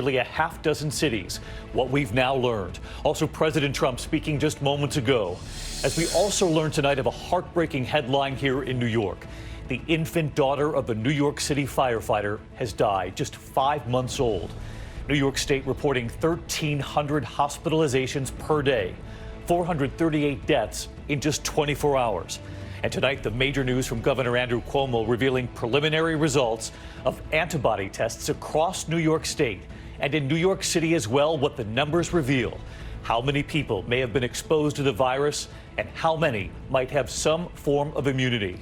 nearly a half dozen cities. What we've now learned. Also, President Trump speaking just moments ago. As we also learned tonight of a heartbreaking headline here in New York. The infant daughter of a New York City firefighter has died, just 5 months old. New York State reporting 1,300 hospitalizations per day, 438 deaths in just 24 hours. And tonight, the major news from Governor Andrew Cuomo revealing preliminary results of antibody tests across New York State and in New York City as well. What the numbers reveal, how many people may have been exposed to the virus and how many might have some form of immunity.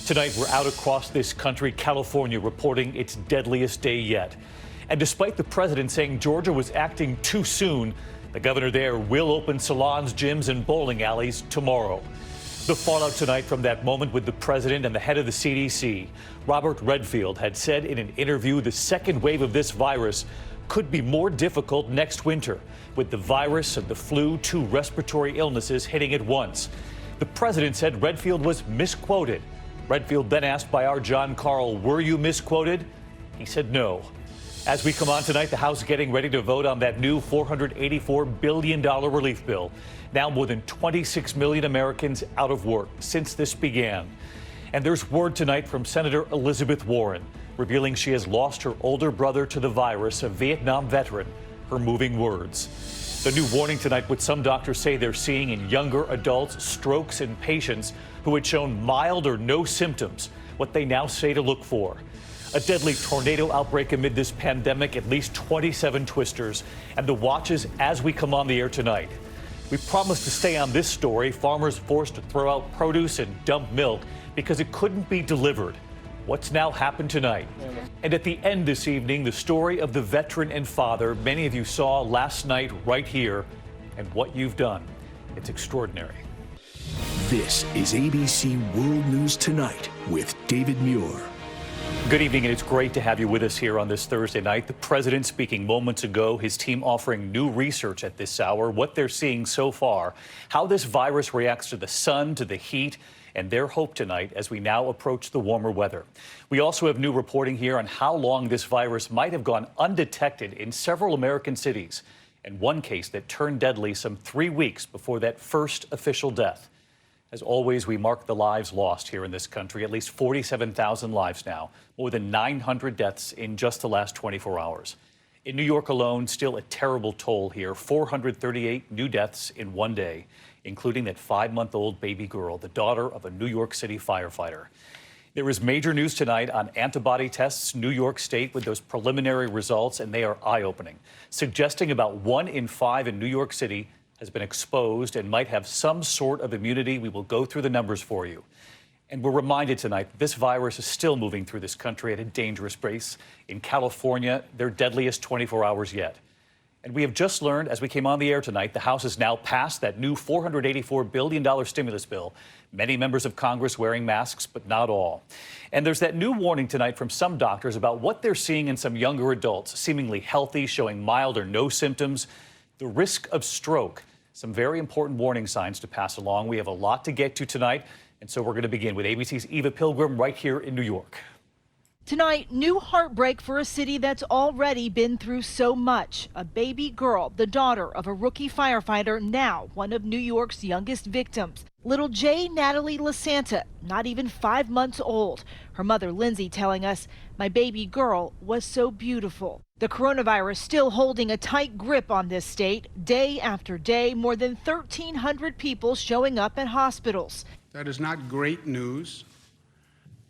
Tonight, we're out across this country, California reporting its deadliest day yet. And despite the president saying Georgia was acting too soon, the governor there will open salons, gyms, and bowling alleys tomorrow. The fallout tonight from that moment with the president and the head of the CDC, Robert Redfield, had said in an interview the second wave of this virus could be more difficult next winter, with the virus and the flu, two respiratory illnesses hitting at once. The president said Redfield was misquoted. Redfield then asked by our John Carl, were you misquoted? He said no. As we come on tonight, the House getting ready to vote on that new $484 billion relief bill. Now more than 26 million Americans out of work since this began. And there's word tonight from Senator Elizabeth Warren, revealing she has lost her older brother to the virus, a Vietnam veteran. Her moving words. The new warning tonight, what some doctors say they're seeing in younger adults, strokes in patients who had shown mild or no symptoms, what they now say to look for. A deadly tornado outbreak amid this pandemic, at least 27 twisters, and the watches as we come on the air tonight. We promised to stay on this story, farmers forced to throw out produce and dump milk because it couldn't be delivered. What's now happened tonight? And at the end this evening, the story of the veteran and father many of you saw last night right here, and what you've done. It's extraordinary. This is ABC World News Tonight with David Muir. Good evening, and it's great to have you with us here on this Thursday night. The president speaking moments ago, his team offering new research at this hour, what they're seeing so far, how this virus reacts to the sun, to the heat, and their hope tonight as we now approach the warmer weather. We also have new reporting here on how long this virus might have gone undetected in several American cities, and one case that turned deadly some 3 weeks before that first official death. As always, we mark the lives lost here in this country, at least 47,000 lives now, more than 900 deaths in just the last 24 hours. In New York alone, still a terrible toll here, 438 new deaths in one day, including that 5-month-old baby girl, the daughter of a New York City firefighter. There is major news tonight on antibody tests, New York State, with those preliminary results, and they are eye-opening, suggesting about 1 in 5 in New York City has been exposed and might have some sort of immunity. We will go through the numbers for you. And we're reminded tonight that this virus is still moving through this country at a dangerous pace. In California, their deadliest 24 hours yet. And we have just learned, as we came on the air tonight, the House has now passed that new $484 billion stimulus bill. Many members of Congress wearing masks, but not all. And there's that new warning tonight from some doctors about what they're seeing in some younger adults, seemingly healthy, showing mild or no symptoms. The risk of stroke. Some very important warning signs to pass along. We have a lot to get to tonight, and so we're going to begin with ABC's Eva Pilgrim right here in New York. Tonight, new heartbreak for a city that's already been through so much. A baby girl, the daughter of a rookie firefighter, now one of New York's youngest victims. Little J. Natalie LaSanta, not even 5 months old. Her mother, Lindsay, telling us, my baby girl was so beautiful. The coronavirus still holding a tight grip on this state. Day after day, more than 1,300 people showing up at hospitals. That is not great news.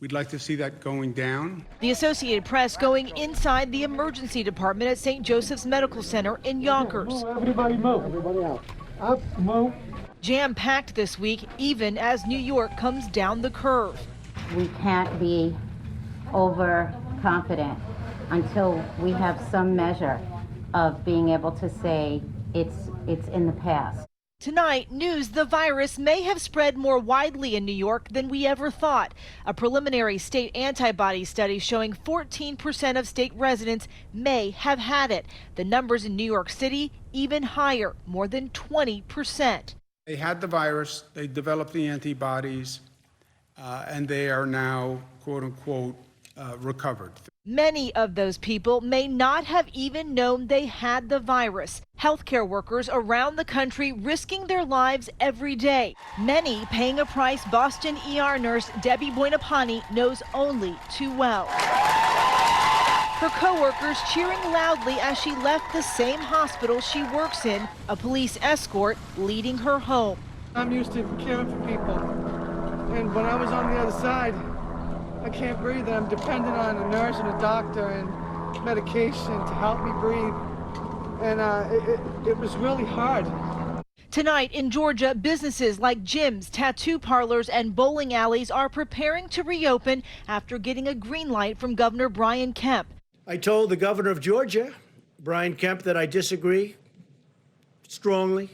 We'd like to see that going down. The Associated Press going inside the emergency department at St. Joseph's Medical Center in Yonkers. Everybody move. Everybody out. Up, move. Jam-packed this week, even as New York comes down the curve. We can't be overconfident until we have some measure of being able to say it's in the past. Tonight, news the virus may have spread more widely in New York than we ever thought. A preliminary state antibody study showing 14% of state residents may have had it. The numbers in New York City even higher, more than 20%. They had the virus, they developed the antibodies, and they are now, quote unquote, recovered. Many of those people may not have even known they had the virus. Healthcare workers around the country risking their lives every day. Many paying a price Boston ER nurse Debbie Buenapane knows only too well. Her coworkers cheering loudly as she left the same hospital she works in, a police escort leading her home. I'm used to caring for people. And when I was on the other side, I can't breathe, and I'm dependent on a nurse and a doctor and medication to help me breathe. And it was really hard. Tonight in Georgia, businesses like gyms, tattoo parlors, and bowling alleys are preparing to reopen after getting a green light from Governor Brian Kemp. I told the governor of Georgia, Brian Kemp, that I disagree strongly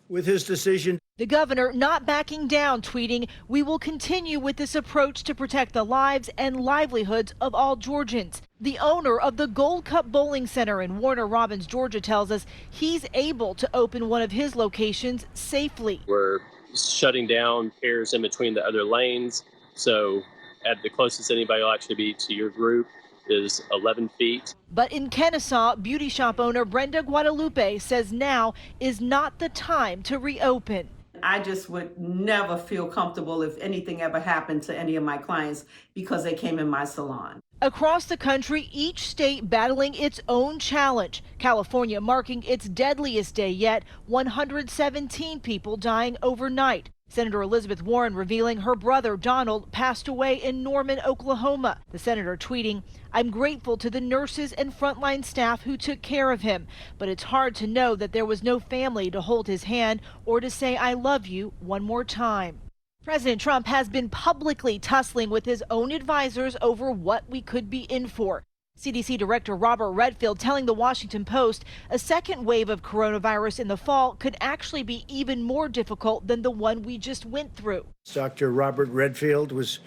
with his decision. The governor not backing down, tweeting, "We will continue with this approach to protect the lives and livelihoods of all Georgians." The owner of the Gold Cup Bowling Center in Warner Robins, Georgia, tells us he's able to open one of his locations safely. We're shutting down pairs in between the other lanes, so at the closest anybody will actually be to your group is 11 feet. But in Kennesaw, beauty shop owner Brenda Guadalupe says now is not the time to reopen. I just would never feel comfortable if anything ever happened to any of my clients because they came in my salon. Across the country, each state battling its own challenge. California marking its deadliest day yet, 117 people dying overnight. Senator Elizabeth Warren revealing her brother Donald passed away in Norman, Oklahoma. The senator tweeting, "I'm grateful to the nurses and frontline staff who took care of him, but it's hard to know that there was no family to hold his hand or to say I love you one more time." President Trump has been publicly tussling with his own advisors over what we could be in for. CDC Director Robert Redfield telling the Washington Post a second wave of coronavirus in the fall could actually be even more difficult than the one we just went through. Dr. Robert Redfield was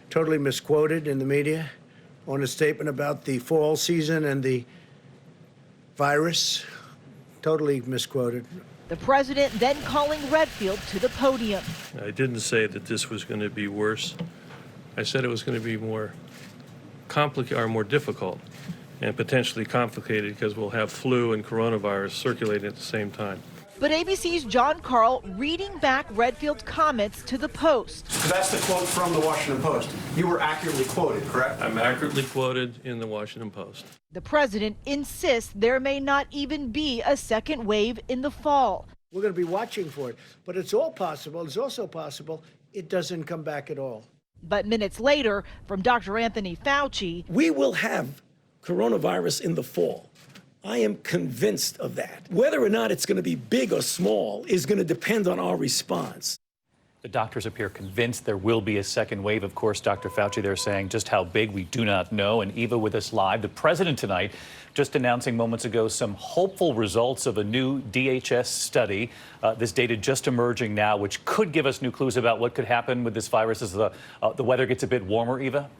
totally misquoted in the media on a statement about the fall season and the virus. Totally misquoted. The president then calling Redfield to the podium. I didn't say that this was going to be worse. I said it was going to be more complicated or more difficult and potentially complicated because we'll have flu and coronavirus circulating at the same time. But ABC's John Carl reading back Redfield's comments to the Post. That's the quote from the Washington Post. You were accurately quoted, correct? I'm accurately quoted in the Washington Post. The president insists there may not even be a second wave in the fall. We're going to be watching for it, but it's all possible. It's also possible it doesn't come back at all. But minutes later, from Dr. Anthony Fauci, we will have coronavirus in the fall. I am convinced of that. Whether or not it's going to be big or small is going to depend on our response. The doctors appear convinced there will be a second wave. Of course, Dr. Fauci, they're saying just how big we do not know. And Eva with us live. The president tonight just announcing moments ago some hopeful results of a new DHS study. This data just emerging now, which could give us new clues about what could happen with this virus as the weather gets a bit warmer, Eva?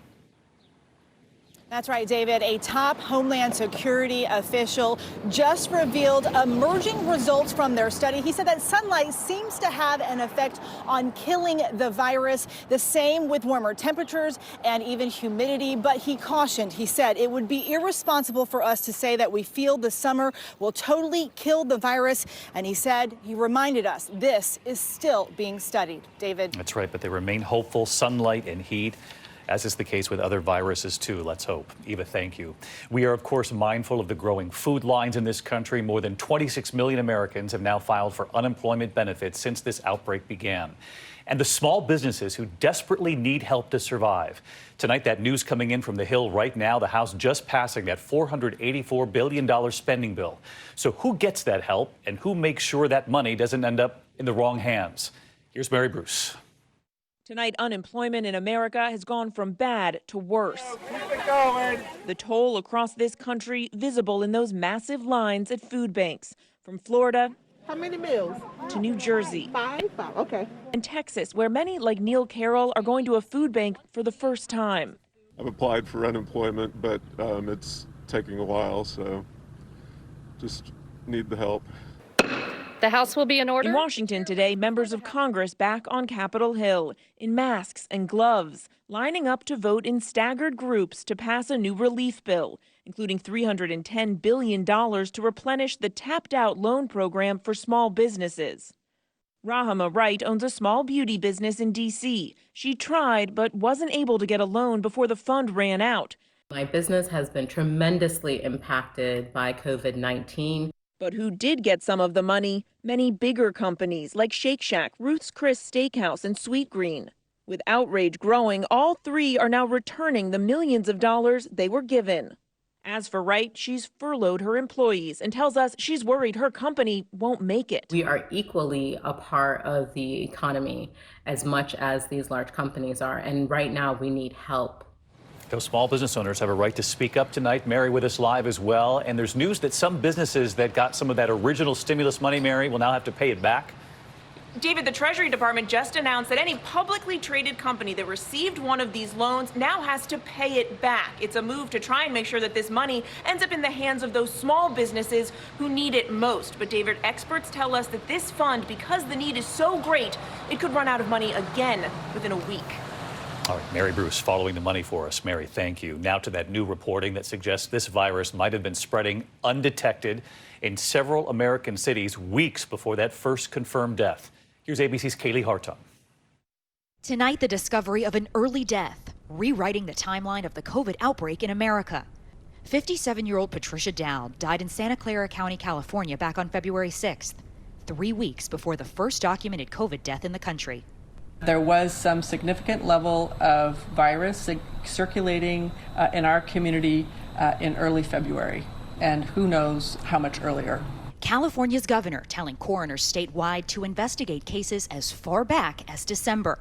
That's right, David. A top Homeland Security official just revealed emerging results from their study. He said that sunlight seems to have an effect on killing the virus, the same with warmer temperatures and even humidity. But he cautioned, he said, it would be irresponsible for us to say that we feel the summer will totally kill the virus. And he said, he reminded us, this is still being studied. David. That's right, but they remain hopeful. Sunlight and heat, as is the case with other viruses, too. Let's hope. Eva, thank you. We are, of course, mindful of the growing food lines in this country. More than 26 million Americans have now filed for unemployment benefits since this outbreak began. And the small businesses who desperately need help to survive. Tonight, that news coming in from the Hill right now, the House just passing that $484 billion spending bill. So who gets that help and who makes sure that money doesn't end up in the wrong hands? Here's Mary Bruce. Tonight, unemployment in America has gone from bad to worse. Keep it going. The toll across this country visible in those massive lines at food banks, from Florida How many meals? to New Jersey 5? Okay. and Texas, where many like Neil Carroll are going to a food bank for the first time. I've applied for unemployment, but it's taking a while, so just need the help. The The House will be in order. In Washington today, members of Congress back on Capitol Hill in masks and gloves, lining up to vote in staggered groups to pass a new relief bill, including $310 billion to replenish the tapped-out loan program for small businesses. Rahama Wright owns a small beauty business in D.C. She tried but wasn't able to get a loan before the fund ran out. My business has been tremendously impacted by COVID-19. But who did get some of the money? Many bigger companies like Shake Shack, Ruth's Chris Steakhouse, and Sweetgreen. With outrage growing, all three are now returning the millions of dollars they were given. As for Wright, she's furloughed her employees and tells us she's worried her company won't make it. We are equally a part of the economy as much as these large companies are, and right now we need help. Those small business owners have a right to speak up tonight. Mary with us live as well. And there's news that some businesses that got some of that original stimulus money, Mary, will now have to pay it back. David, the Treasury Department just announced that any publicly traded company that received one of these loans now has to pay it back. It's a move to try and make sure that this money ends up in the hands of those small businesses who need it most. But David, experts tell us that this fund, because the need is so great, it could run out of money again within a week. All right, Mary Bruce following the money for us. Mary, thank you. Now to that new reporting that suggests this virus might have been spreading undetected in several American cities weeks before that first confirmed death. Here's ABC's Kaylee Hartung. Tonight, the discovery of an early death, rewriting the timeline of the COVID outbreak in America. 57-year-old Patricia Dowd died in Santa Clara County, California back on February 6th, 3 weeks before the first documented COVID death in the country. There was some significant level of virus circulating in our community in early February, and who knows how much earlier. California's governor telling coroners statewide to investigate cases as far back as December.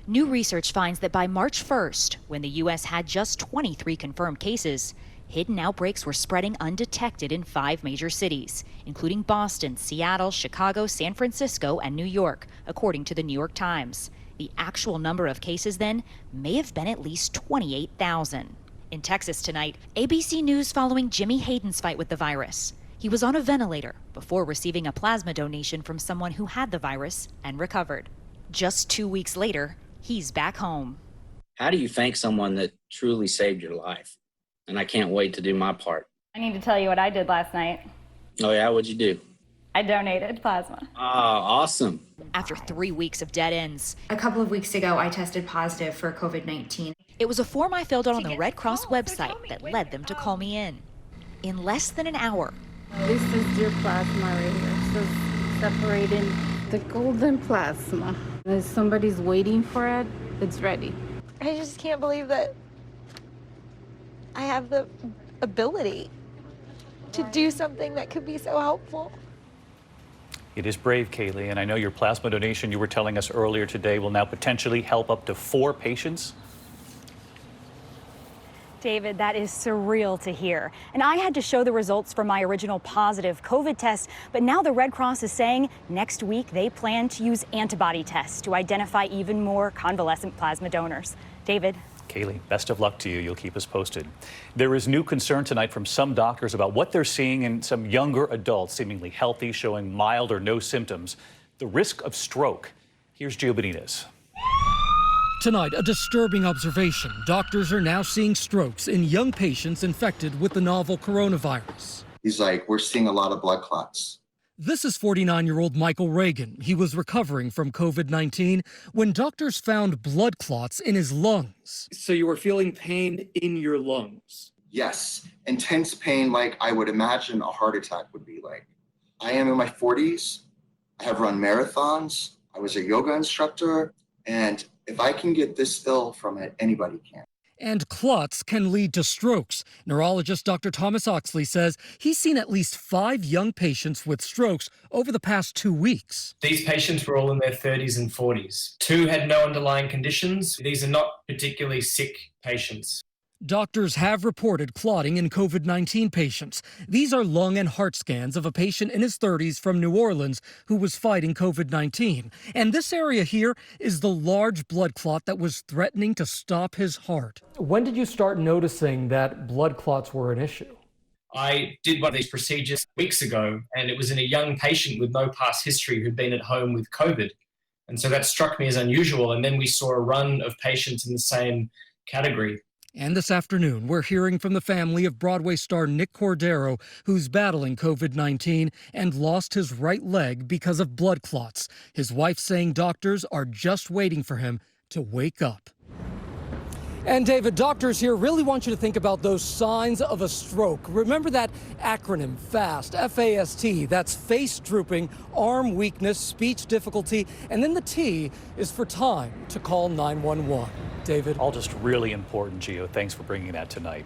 New research finds that by March 1st, when the U.S. had just 23 confirmed cases, hidden outbreaks were spreading undetected in 5 major cities, including Boston, Seattle, Chicago, San Francisco, and New York, according to the New York Times. The actual number of cases then may have been at least 28,000. In Texas tonight, ABC News following Jimmy Hayden's fight with the virus. He was on a ventilator before receiving a plasma donation from someone who had the virus and recovered. Just 2 weeks later, he's back home. How do you thank someone that truly saved your life? And I can't wait to do my part. I need to tell you what I did last night. Oh yeah, what'd you do? I donated plasma. Oh, awesome. After 3 weeks of dead ends. A couple of weeks ago, I tested positive for COVID-19. It was a form I filled out on the Red Cross website that led them to call me in. In less than an hour. This is your plasma right here. So separating the golden plasma. If somebody's waiting for it, it's ready. I just can't believe that I have the ability to do something that could be so helpful. It is brave, Kaylee, and I know your plasma donation you were telling us earlier today will now potentially help up to 4 patients. David, that is surreal to hear. And I had to show the results from my original positive COVID test, but now the Red Cross is saying next week they plan to use antibody tests to identify even more convalescent plasma donors. David. Kaylee, best of luck to you. You'll keep us posted. There is new concern tonight from some doctors about what they're seeing in some younger adults, seemingly healthy, showing mild or no symptoms. The risk of stroke. Here's Gio Benitez. Tonight, a disturbing observation. Doctors are now seeing strokes in young patients infected with the novel coronavirus. He's like, we're seeing a lot of blood clots. This is 49-year-old Michael Reagan. He was recovering from COVID-19 when doctors found blood clots in his lungs. So you were feeling pain in your lungs? Yes, intense pain like I would imagine a heart attack would be like. I am in my 40s. I have run marathons. I was a yoga instructor. And if I can get this ill from it, anybody can. And clots can lead to strokes. Neurologist Dr. Thomas Oxley says he's seen at least 5 young patients with strokes over the past 2 weeks. These patients were all in their 30s and 40s. 2 had no underlying conditions. These are not particularly sick patients. Doctors have reported clotting in COVID-19 patients. These are lung and heart scans of a patient in his 30s from New Orleans who was fighting COVID-19. And this area here is the large blood clot that was threatening to stop his heart. When did you start noticing that blood clots were an issue? I did one of these procedures weeks ago, and it was in a young patient with no past history who'd been at home with COVID. And so that struck me as unusual. And then we saw a run of patients in the same category. And this afternoon, we're hearing from the family of Broadway star Nick Cordero, who's battling COVID-19 and lost his right leg because of blood clots. His wife saying doctors are just waiting for him to wake up. And David, doctors here really want you to think about those signs of a stroke. Remember that acronym, FAST, F-A-S-T. That's face drooping, arm weakness, speech difficulty, and then the T is for time to call 911. David? All just really important, Gio. Thanks for bringing that tonight.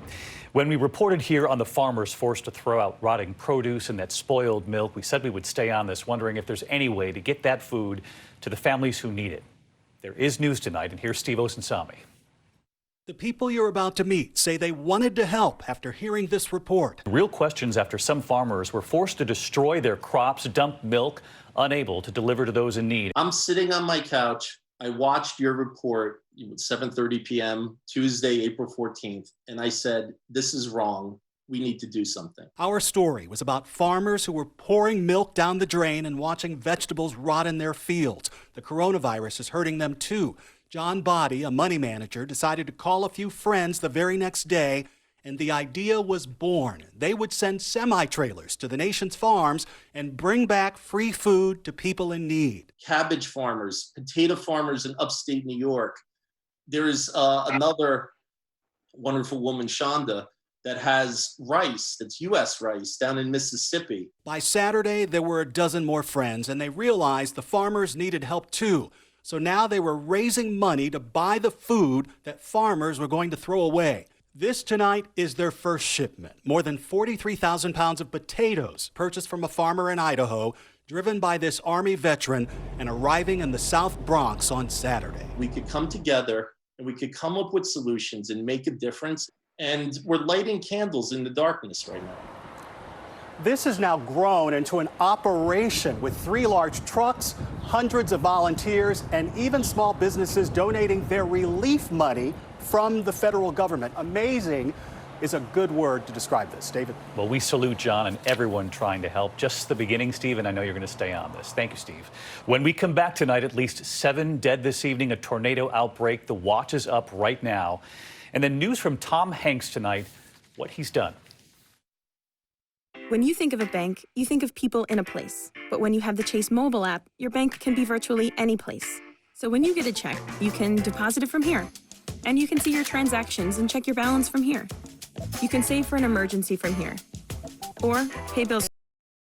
When we reported here on the farmers forced to throw out rotting produce and that spoiled milk, we said we would stay on this, wondering if there's any way to get that food to the families who need it. There is news tonight, and here's Steve Osunsami. The people you're about to meet say they wanted to help after hearing this report. Real questions after some farmers were forced to destroy their crops, dump milk, unable to deliver to those in need. I'm sitting on my couch. I watched your report at 7:30 p.m. Tuesday, April 14th, and I said, this is wrong. We need to do something. Our story was about farmers who were pouring milk down the drain and watching vegetables rot in their fields. The coronavirus is hurting them too. John Body, a money manager, decided to call a few friends the very next day, and the idea was born. They would send semi-trailers to the nation's farms and bring back free food to people in need. Cabbage farmers, potato farmers in upstate New York. There is another wonderful woman, Shonda, that has rice, that's U.S. rice, down in Mississippi. By Saturday, there were a dozen more friends, and they realized the farmers needed help too. So now they were raising money to buy the food that farmers were going to throw away. This tonight is their first shipment. More than 43,000 pounds of potatoes purchased from a farmer in Idaho, driven by this Army veteran and arriving in the South Bronx on Saturday. We could come together and we could come up with solutions and make a difference. And we're lighting candles in the darkness right now. This has now grown into an operation with 3 large trucks, hundreds of volunteers, and even small businesses donating their relief money from the federal government. Amazing is a good word to describe this. David? Well, we salute John and everyone trying to help. Just the beginning, Steve, and I know you're going to stay on this. Thank you, Steve. When we come back tonight, at least 7 dead this evening, a tornado outbreak. The watch is up right now. And then news from Tom Hanks tonight, what he's done. When you think of a bank, you think of people in a place. But when you have the Chase mobile app, your bank can be virtually any place. So when you get a check, you can deposit it from here. And you can see your transactions and check your balance from here. You can save for an emergency from here. Or pay bills.